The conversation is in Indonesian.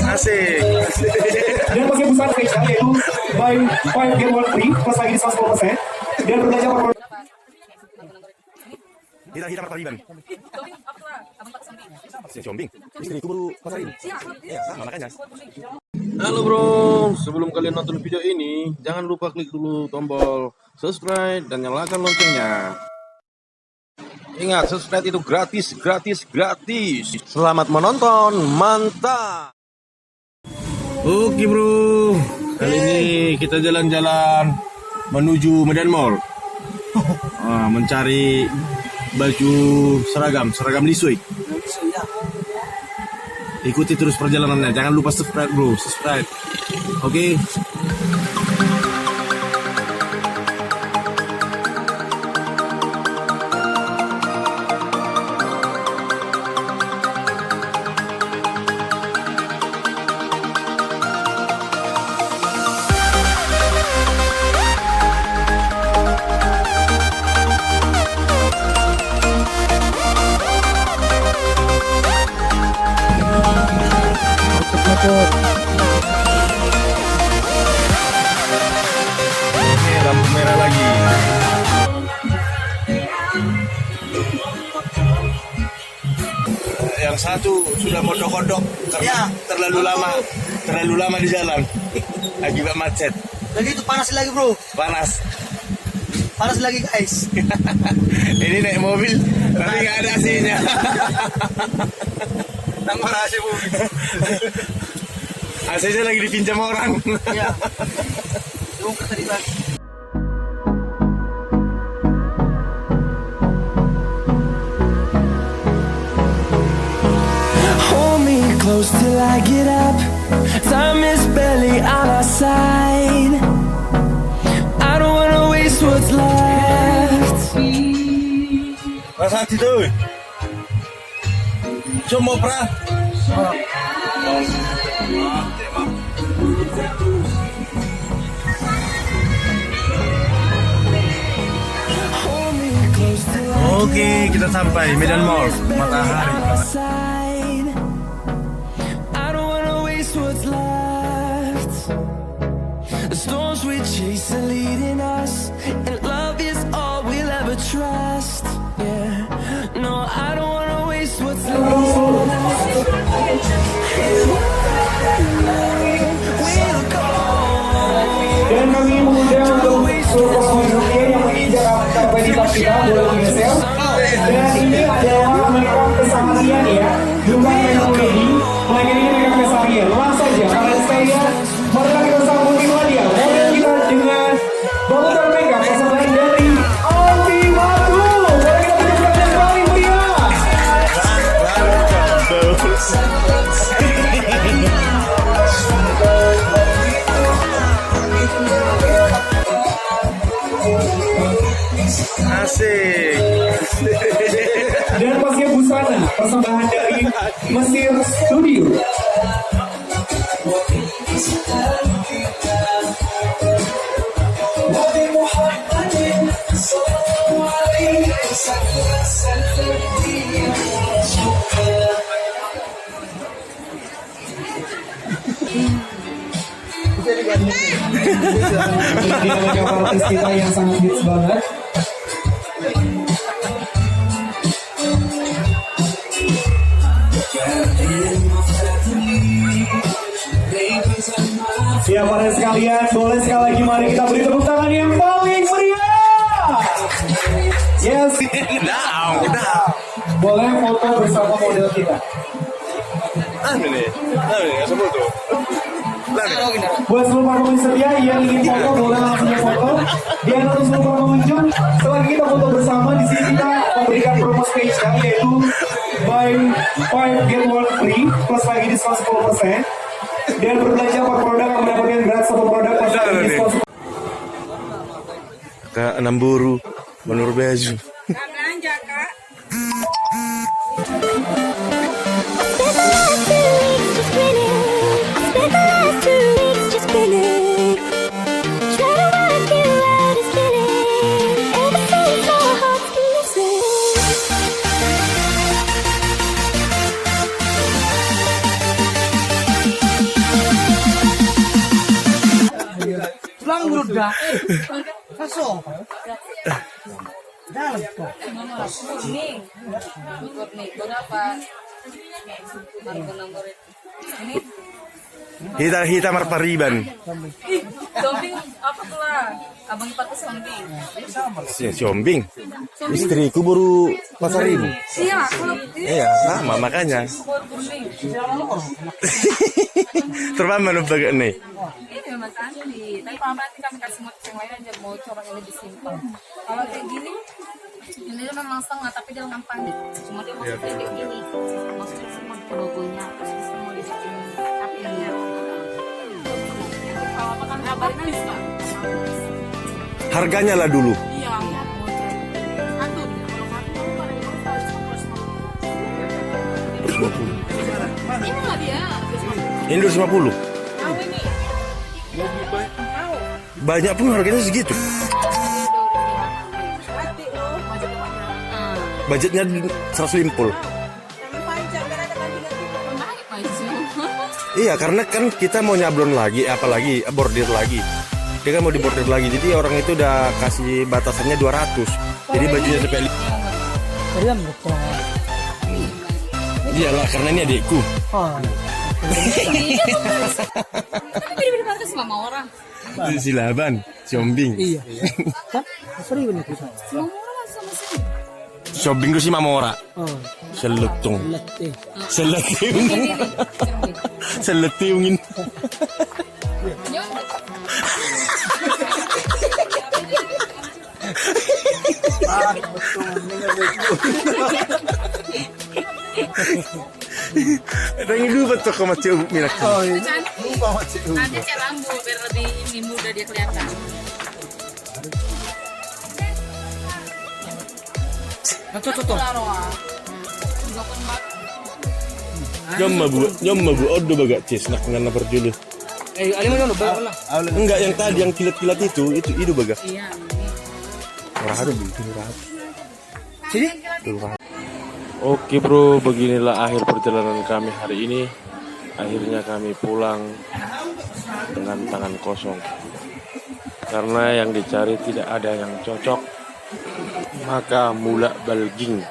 Asik. Dan pakai busana spesial yaitu buy 5 get 1 free plus lagi diskon 10%. Dan berbelanja per produk. Kita pertaliban. Si Combing. Istriku baru pasarin. Ya, sama makanya. Halo bro, sebelum kalian nonton video ini, jangan lupa klik dulu tombol subscribe dan nyalakan loncengnya. Ingat, subscribe itu gratis. Selamat menonton, mantap. Oke bro, kali ini kita jalan-jalan menuju Medan Mall. Mencari baju seragam Lisui. Ikuti terus perjalanannya, jangan lupa subscribe bro, Oke. Oke, lampu merah lagi. Yang satu sudah kodok-kodok karena terlalu lama di jalan akibat macet. Jadi itu panas lagi bro. Panas Lagi guys. Ini naik mobil tapi nggak ada AC-nya. Tambah AC mobil. AC-nya lagi dipinjam orang. Iya. Tunggu tadi lagi. Hold me close till I get up. Time is barely on our side. I don't wanna waste what's left. Rasa itu. Cuma pra. Hold me close till I Oke, kita sampai Medan Mall. Matahari. side. I don't wanna waste what's left. The storms we chase are leading us, and love is all we'll ever trust. Yeah, no, I don't wanna waste what's left. We'll go. Dan kami mengundang untuk seluruh pengunjung yang menginjak kapasitas kita boleh bergeser. Dan ini adalah mereka keseharian ya, bukan memang ready, melainkan ini mereka keseharian. Langsung saja, karena saya mereka kita sambut di Madia. Model kita dengan bangunan mereka keseharian dari Alfi Matu. Boleh kita tunjukkan yang paling meriah. Asik. Dan pakai busana persembahan dari Mesir Studio. Ini adalah artis kita yang sangat hits banget. Ya para sekalian, boleh sekali lagi mari kita beri tepuk tangan yang paling meriah. Yes. Now. Boleh foto bersama model kita. Nih, nggak sebut tuh. Buat seluruh para pengunjung setia yang ingin foto boleh langsung foto. Di antara seluruh para pengunjung, setelah kita foto bersama di sini kita memberikan promo spesial yaitu buy 5 get 1 free plus lagi diskon 10%. Dan berbelanja per produk yang mendapatkan gratis satu produk plus lagi diskon 10%. Kak Namburu menurut baju. Belanja kak. Bangun udah. Masuk. Dalam kok. Kuning. Kuning. Berapa? Harga nomor ini. Hitam marpariban. Zombing apa pula? Abang ipatnya zombing. Siombing. Istriku baru pasarin. Iya, kalau Iya, sama makanya. kuning. Terpaman baga nih. Ini Mas Andi. Tapi Pak nanti kami kasih motif yang lain aja, mau coba yang lebih simpel. Kalau kayak gini, ini memang setengah tapi dia lengan pandit. Cuma dia maksudnya kayak gini. Maksudnya semua logonya, terus semua dibikin tapirnya. Kalau apa kan kabarnya bisa. Harganya lah dulu. Iya, satu. Kalau satu ini lah dia. Ini 250. Tahu ini. Banyak pun harganya segitu. Budgetnya 150. Iya, karena kan kita mau nyablon lagi, apalagi bordir lagi. Dia kan mau dibordir lagi, jadi orang itu udah kasih batasannya 200. Jadi bajunya sampai iyalah, karena ini adikku. Beda-beda harga sama orang. Silaban, siombing. Iya. Kan? Sorry bener kita. Semua orang sama sini. Siombing itu si mamora. Oh, Seletung. letih. Seletung. Seletungin. Tanya dulu betul ke macam minak. Oh, iya. Nanti cek rambut biar lebih ini muda dia kelihatan. Cocok. Nyamma bu, odo baga cis nak ngana berjulu. Ali mana lah. Enggak yang tadi yang kilat-kilat itu baga. Iya. Murah ada itu murah. Sini. Oke bro, beginilah akhir perjalanan kami hari ini. Akhirnya kami pulang dengan tangan kosong. Karena yang dicari tidak ada yang cocok, maka mulak balging.